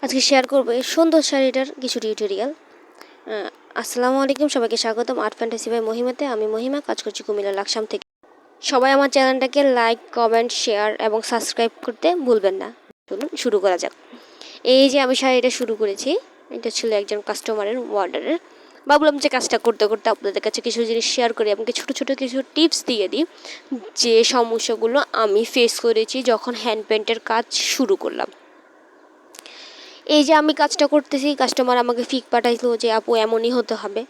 আজকে শেয়ার করবো এই সুন্দর শাড়িটার কিছু টিউটোরিয়াল। আসসালামু আলাইকুম, সবাইকে স্বাগতম আর্ট ফ্যান্টাসি বাই মহিমাতে। আমি মহিমা, কাজ করছি কুমিল্লা লাকসাম থেকে। সবাই আমার চ্যানেলটাকে লাইক, কমেন্ট, শেয়ার এবং সাবস্ক্রাইব করতে ভুলবেন না। চলুন শুরু করা যাক। এই যে আমি শাড়িটা শুরু করেছি, এটা ছিল একজন কাস্টমারের অর্ডারের। ভাবলাম যে কাজটা করতে করতে আপনাদের কাছে কিছু জিনিস শেয়ার করি এবং ছোটো ছোটো কিছু টিপস দিয়ে দিই, যে সমস্যাগুলো আমি ফেস করেছি যখন হ্যান্ড পেন্টের কাজ শুরু করলাম। এই যে আমি কাজটা করতেছি, কাস্টমার আমাকে ফিক পাঠাইছিল যে আপু এমনই হতে হবে,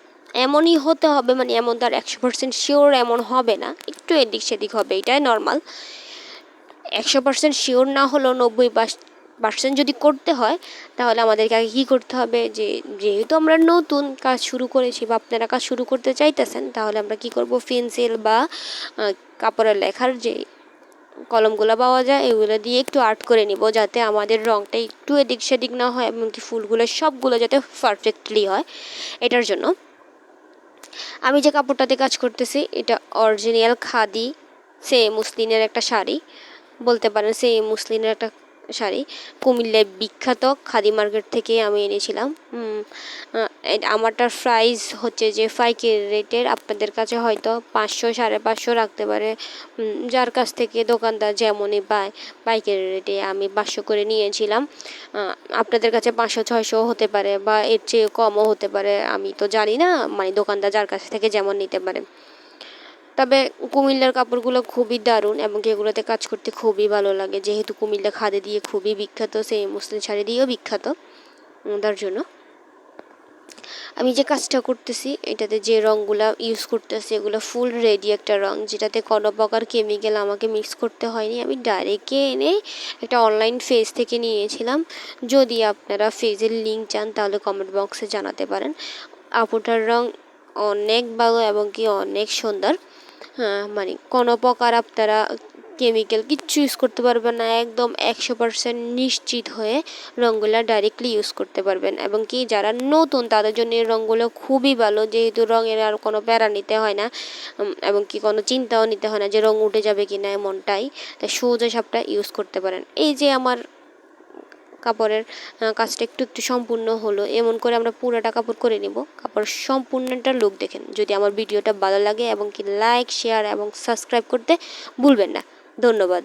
এমনই হতে হবে, মানে এমন তার 100% শিওর এমন হবে না, একটু এদিক সেদিক হবে, এটাই নর্মাল। 100% শিওর না হলেও 90% যদি করতে হয়, তাহলে আমাদেরকে আগে কী করতে হবে, যেহেতু আমরা নতুন কাজ শুরু করেছি বা আপনারা কাজ শুরু করতে চাইতেছেন, তাহলে আমরা কি করব, পেন্সিল বা কাপড়ের লেখার যে কলমগুলো পাওয়া যায় এগুলো দিয়ে একটু আর্ট করে নিব, যাতে আমাদের রঙটা একটু এদিক সেদিক না হয় এবং কি ফুলগুলো সবগুলো যাতে পারফেক্টলি হয়। এটার জন্য আমি যে কাপড়টাতে কাজ করতেছি, এটা অরিজিনাল খাদি সে মুসলিনের একটা শাড়ি বলতে পারেন, সে মুসলিনের একটা শাড়ি, কুমিল্লায় বিখ্যাত খাদি মার্কেট থেকে আমি এনেছিলাম। আমারটার প্রাইস হচ্ছে যে পাইকারি রেটের, আপনাদের কাছে হয়তো 500 550 রাখতে পারে, যার কাছ থেকে দোকানদার যেমনই পায় পাইকারি রেটে। আমি 500 করে নিয়েছিলাম, আপনাদের কাছে 500 600 হতে পারে বা এর চেয়ে কমও হতে পারে, আমি তো জানি না, মানে দোকানদার যার কাছ থেকে যেমন নিতে পারে। তবে কুমিল্লার কাপড়গুলো খুবই দারুণ এবং এগুলোতে কাজ করতে খুবই ভালো লাগে, যেহেতু কুমিল্লা খাদি দিয়ে খুবই বিখ্যাত, সেই মুসলিম শাড়ি দিয়েও বিখ্যাত। তার জন্য আমি যে কাজটা করতেছি, এটাতে যে রঙগুলো ইউজ করতেছি এগুলো ফুল রেডি একটা রঙ, যেটাতে কোনো প্রকার কেমিক্যাল আমাকে মিক্স করতে হয়নি। আমি ডাইরেক্টে এনে একটা অনলাইন পেজ থেকে নিয়েছিলাম। যদি আপনারা পেজের লিঙ্ক চান তাহলে কমেন্ট বক্সে জানাতে পারেন। আপুটার রঙ অনেক ভালো এবং কি অনেক সুন্দর। মানে কোনো প্রকার আপনারা কেমিক্যাল কিচ্ছু ইউজ করতে পারবেন না, একদম 100% নিশ্চিত হয়ে রঙগুলো ডাইরেক্টলি ইউজ করতে পারবেন। এবং কি যারা নতুন তাদের জন্য এই রঙগুলো খুবই ভালো, যেহেতু রঙের আর কোনো প্যারা নিতে হয় না এবং কি কোনো চিন্তাও নিতে হয় না যে রঙ উঠে যাবে কি না, এমনটাই। তাই সোজা সাপটা ইউজ করতে পারেন। এই যে আমার কাপড়ের কাজটা একটু একটু সম্পূর্ণ হলো, এমন করে আমরা পুরোটা কাপড় করে নিব। কাপড় সম্পূর্ণটা লুক দেখেন। যদি আমার ভিডিওটা ভালো লাগে এবং কি লাইক, শেয়ার এবং সাবস্ক্রাইব করতে ভুলবেন না। ধন্যবাদ।